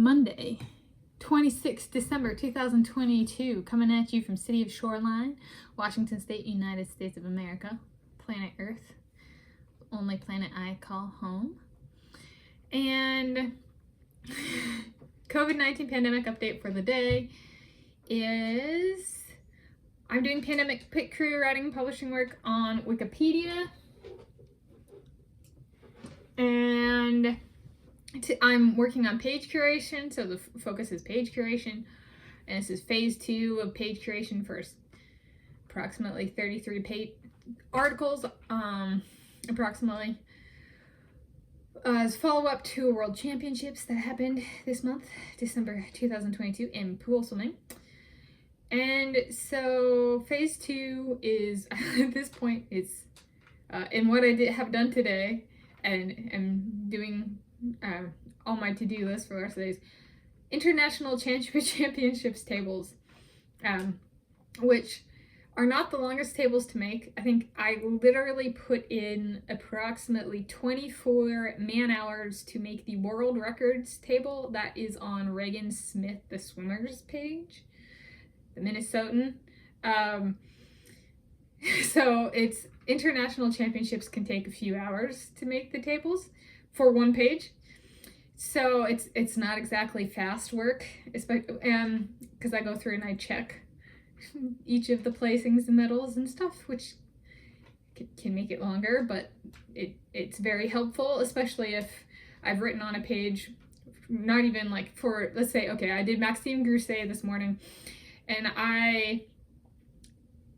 Monday, 26th December 2022, coming at you from city of Shoreline, Washington State, United States of America, planet Earth, only planet I call home. And COVID-19 pandemic update for the day is I'm doing pandemic pit career writing and publishing work on Wikipedia, and I'm working on page curation, so the focus is page curation, and this is phase 2 of page curation for approximately 33 page articles, approximately, as follow-up to World Championships that happened this month, December 2022, in pool swimming. And so phase 2 is, at this point, it's in what I have done today, and am doing on my to-do list for the rest of the days, international championships tables, which are not the longest tables to make. I think I literally put in approximately 24 man-hours to make the world records table that is on Reagan Smith, the swimmer's page, the Minnesotan. So it's international championships can take a few hours to make the tables for one page. So it's not exactly fast work, because I go through and I check each of the placings and medals and stuff, which can make it longer, but it's very helpful, especially if I've written on a page, not even like for, let's say, okay, I did Maxime Grousset this morning, and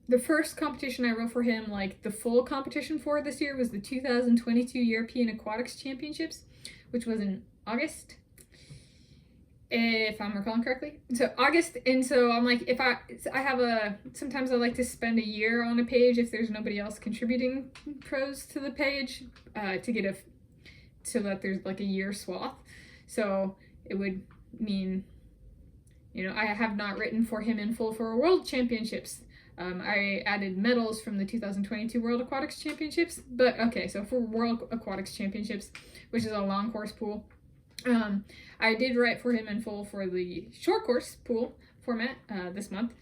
the first competition I wrote for him, like the full competition for this year, was the 2022 European Aquatics Championships, which was in August, if I'm recalling correctly. So August, and so I'm like, sometimes I like to spend a year on a page if there's nobody else contributing prose to the page, so that there's like a year swath. So it would mean, I have not written for him in full for World Championships. I added medals from the 2022 World Aquatics Championships, but okay, so for World Aquatics Championships, which is a long course pool, I did write for him in full for the short course pool format this month.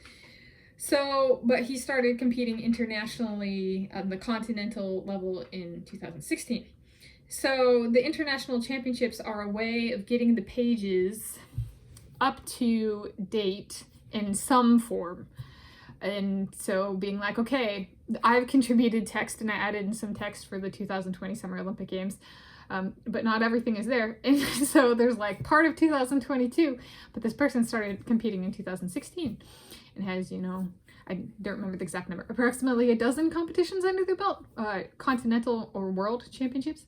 So, but he started competing internationally at the continental level in 2016. So the international championships are a way of getting the pages up to date in some form. And so being like, okay, I've contributed text and I added in some text for the 2020 Summer Olympic Games, but not everything is there. And so there's like part of 2022, but this person started competing in 2016 and has, I don't remember the exact number, approximately a dozen competitions under their belt, continental or world championships,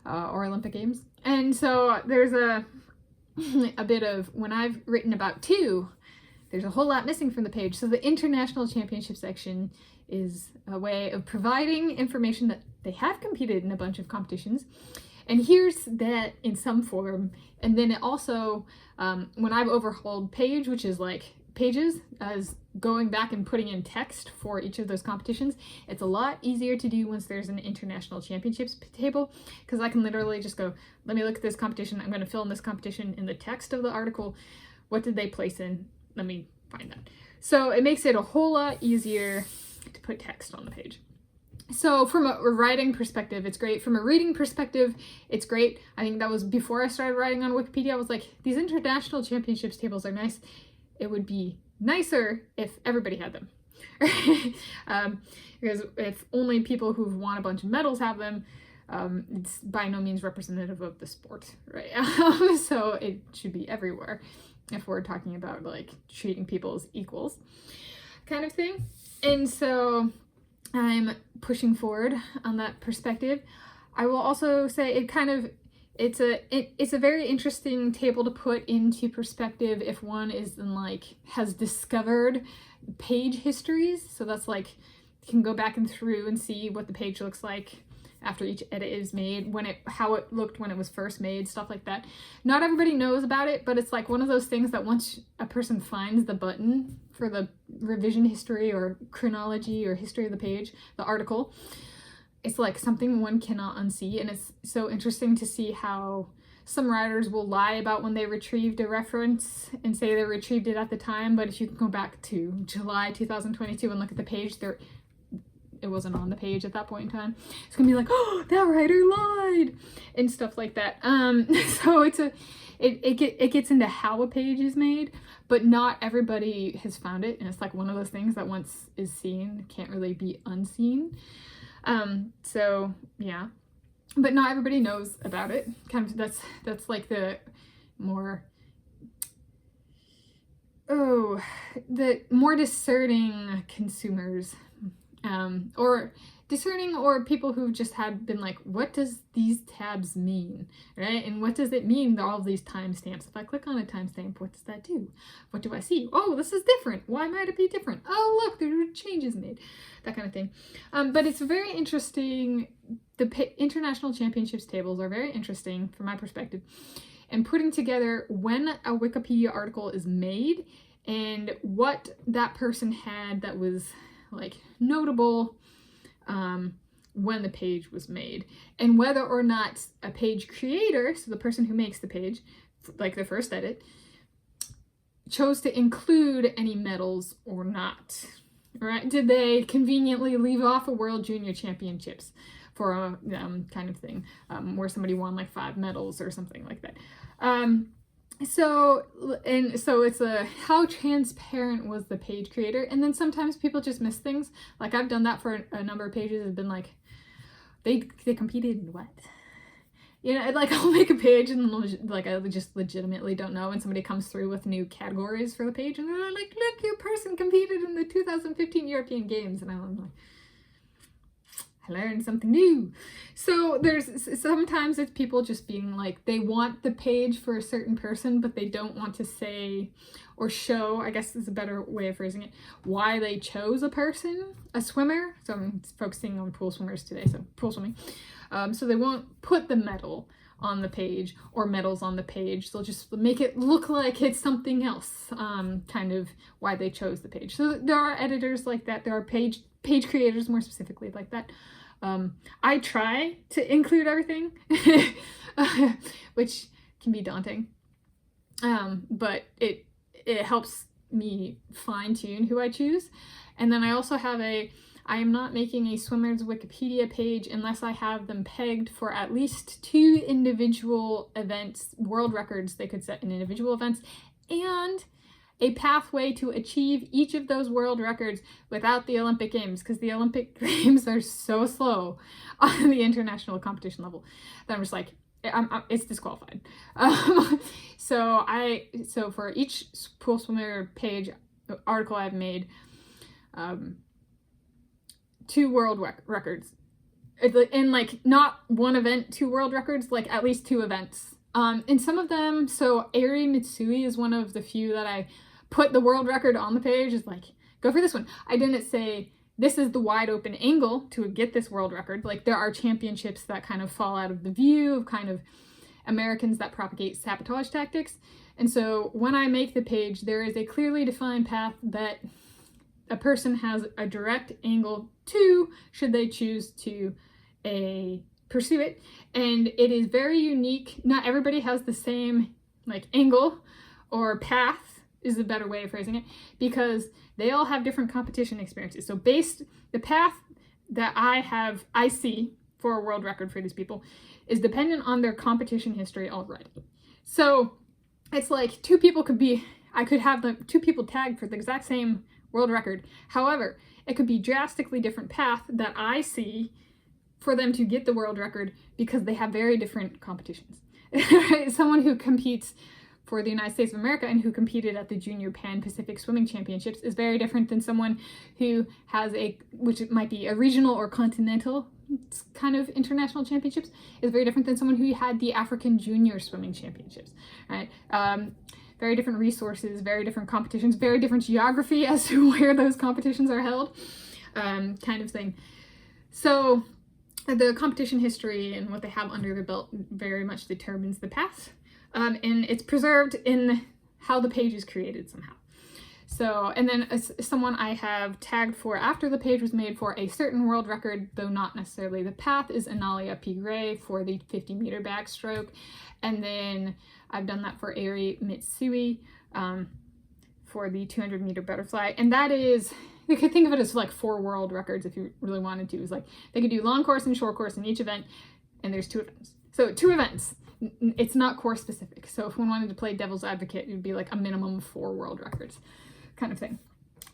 or Olympic Games. And so there's a bit of, when I've written about 2, there's a whole lot missing from the page. So the international championship section is a way of providing information that they have competed in a bunch of competitions, and here's that in some form. And then it also, when I've overhauled page, which is like pages, as going back and putting in text for each of those competitions, it's a lot easier to do once there's an international championships table, because I can literally just go, let me look at this competition, I'm going to fill in this competition in the text of the article. What did they place in? Let me find that. So it makes it a whole lot easier to put text on the page. So from a writing perspective, it's great. From a reading perspective, it's great. I think that was before I started writing on Wikipedia. I was like, these international championships tables are nice. It would be nicer if everybody had them. Because if only people who've won a bunch of medals have them, it's by no means representative of the sport, right? So it should be everywhere if we're talking about like treating people as equals kind of thing. And so I'm pushing forward on that perspective. I will also say it's a very interesting table to put into perspective if one is has discovered page histories. So that's like, you can go back and through and see what the page looks like after each edit is made, how it looked when it was first made, stuff like that. Not everybody knows about it, but it's like one of those things that once a person finds the button for the revision history or chronology or history of the page, the article, it's like something one cannot unsee, and it's so interesting to see how some writers will lie about when they retrieved a reference and say they retrieved it at the time, but if you can go back to July 2022 and look at the page, it wasn't on the page at that point in time. It's gonna be like, oh, that writer lied and stuff like that. So it gets into how a page is made, but not everybody has found it, and it's like one of those things that once is seen can't really be unseen. So yeah, but not everybody knows about it. Kind of that's like the more the more discerning consumers, or discerning, or people who've just been like, what does these tabs mean, right? And what does it mean, all of these timestamps? If I click on a timestamp, what does that do? What do I see? Oh, this is different. Why might it be different? Oh, look, there are changes made. That kind of thing. But it's very interesting. The international championships tables are very interesting from my perspective. And putting together when a Wikipedia article is made and what that person had that was like notable when the page was made, and whether or not a page creator, so the person who makes the page, like the first edit, chose to include any medals or not, right? Did they conveniently leave off a World Junior Championships for a kind of thing, where somebody won like 5 medals or something like that. So it's how transparent was the page creator, and then sometimes people just miss things. Like I've done that for a number of pages. It's been like, they competed in what? You know, like I'll make a page and like I just legitimately don't know, and somebody comes through with new categories for the page, and they're like, look, your person competed in the 2015 European Games, and I'm like, I learned something new. So sometimes it's people just being like, they want the page for a certain person, but they don't want to say or show, I guess is a better way of phrasing it, why they chose a person, a swimmer. So I'm focusing on pool swimmers today, so pool swimming. So they won't put the medal on the page or medals on the page. They'll just make it look like it's something else, kind of why they chose the page. So there are editors like that. There are page creators more specifically like that. I try to include everything, which can be daunting, but it helps me fine-tune who I choose. And then I also have I am not making a swimmer's Wikipedia page unless I have them pegged for at least 2 individual events, world records they could set in individual events, and a pathway to achieve each of those world records without the Olympic Games, because the Olympic Games are so slow on the international competition level that I'm just like, it's disqualified. So for each pool swimmer page article I've made, 2 world records, and like not one event, 2 world records, like at least 2 events. And some of them, so Eri Mitsui is one of the few that I put the world record on the page. Is like, go for this one. I didn't say this is the wide open angle to get this world record. Like there are championships that kind of fall out of the view of kind of Americans that propagate sabotage tactics. And so when I make the page, there is a clearly defined path that a person has a direct angle to, should they choose to pursue it. And it is very unique. Not everybody has the same like angle or path, is a better way of phrasing it, because they all have different competition experiences. So the path that I see for a world record for these people is dependent on their competition history already. So it's like 2 people I could have 2 people tagged for the exact same world record. However, it could be drastically different path that I see for them to get the world record because they have very different competitions. Someone who competes for the United States of America and who competed at the Junior Pan-Pacific Swimming Championships is very different than someone who has which might be a regional or continental kind of international championships, is very different than someone who had the African Junior Swimming Championships, right? Very different resources, very different competitions, very different geography as to where those competitions are held, kind of thing. So the competition history and what they have under their belt very much determines the path. And it's preserved in how the page is created somehow. So, and then someone I have tagged for after the page was made for a certain world record, though not necessarily the path, is Analia P. Gray for the 50-meter backstroke. And then I've done that for Ari Mitsui for the 200-meter butterfly. And that is, you could think of it as like 4 world records if you really wanted to. It's like they could do long course and short course in each event, and there's 2 events. So 2 events. It's not course specific. So if one wanted to play devil's advocate, it would be like a minimum of 4 world records kind of thing.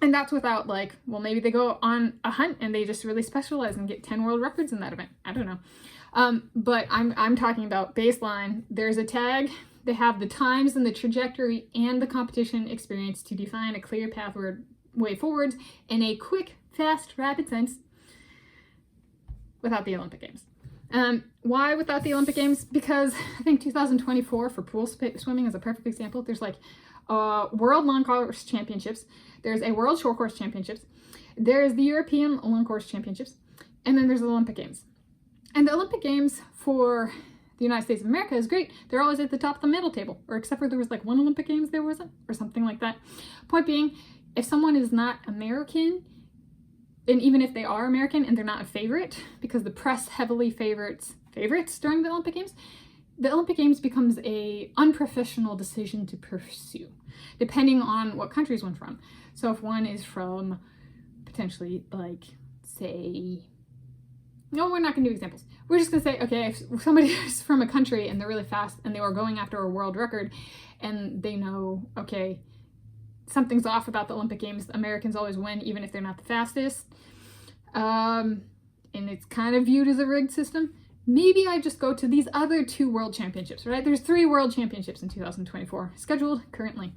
And that's without like, well, maybe they go on a hunt and they just really specialize and get 10 world records in that event. I don't know. But I'm talking about baseline. There's a tag. They have the times and the trajectory and the competition experience to define a clear way forward in a quick, fast, rapid sense without the Olympic Games. Why without the Olympic Games? Because I think 2024 for pool swimming is a perfect example. There's like World Long Course Championships. There's a World Short Course Championships. There's the European Long Course Championships. And then there's the Olympic Games. And the Olympic Games for the United States of America is great. They're always at the top of the medal table. Or except for there was like 1 Olympic Games there wasn't, or something like that. Point being, if someone is not American, and even if they are American and they're not a favorite, because the press heavily favorites during the Olympic Games becomes a unprofessional decision to pursue, depending on what countries one's from. So if one is from potentially like, say, no, we're not gonna do examples. We're just gonna say, okay, if somebody is from a country and they're really fast and they were going after a world record and they know, okay, something's off about the Olympic Games, Americans always win even if they're not the fastest, and it's kind of viewed as a rigged system, maybe I just go to these other 2 world championships, right? There's 3 world championships in 2024 scheduled currently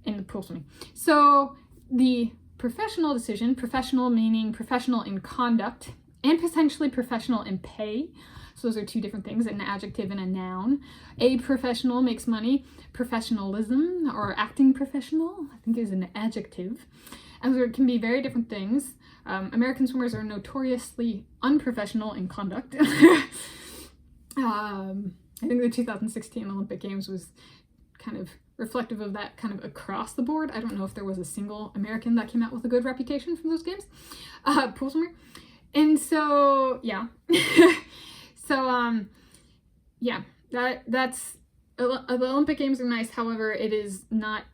in the pool swimming. So the professional decision, professional meaning professional in conduct and potentially professional in pay. So those are 2 different things, an adjective and a noun. A professional makes money. Professionalism or acting professional, I think, is an adjective. And there can be very different things. American swimmers are notoriously unprofessional in conduct. I think the 2016 Olympic Games was kind of reflective of that kind of across the board. I don't know if there was a single American that came out with a good reputation from those games. Pool swimmer. And so, yeah. Yeah, that's the Olympic Games are nice. However, it is not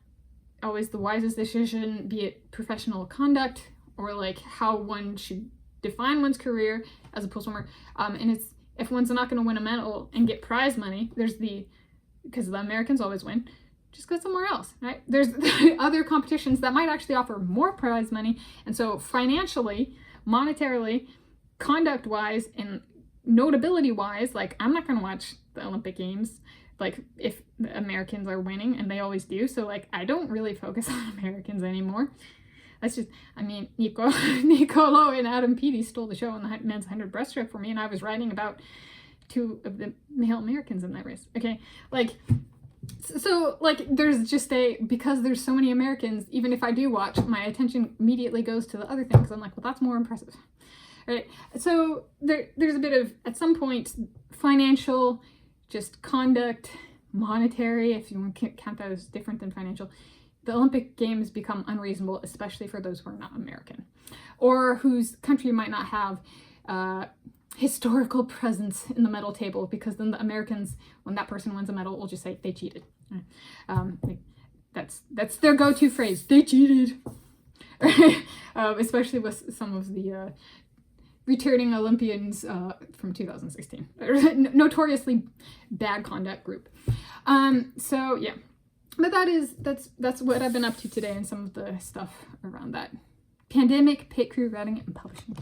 always the wisest decision, be it professional conduct or like how one should define one's career as a pool swimmer. And it's, if one's not going to win a medal and get prize money, because the Americans always win, just go somewhere else, right? There's other competitions that might actually offer more prize money. And so financially, monetarily, conduct-wise, and notability-wise, like, I'm not going to watch the Olympic Games, like, if the Americans are winning, and they always do. So, like, I don't really focus on Americans anymore. That's just, I mean, Nicolo and Adam Peaty stole the show in the men's 100 breaststroke for me, and I was writing about 2 of the male Americans in that race. Okay, like, so, like, there's just because there's so many Americans, even if I do watch, my attention immediately goes to the other things. I'm like, well, that's more impressive. Right? So there's a bit of, at some point, financial, just conduct, monetary, if you want to count that as different than financial. The Olympic Games become unreasonable, especially for those who are not American, or whose country might not have historical presence in the medal table, because then the Americans, when that person wins a medal, will just say they cheated. That's their go-to phrase. They cheated. Especially with some of the returning Olympians from 2016, notoriously bad conduct group. So yeah, but that's what I've been up to today, and some of the stuff around that. Pandemic, pit crew, writing, and publishing.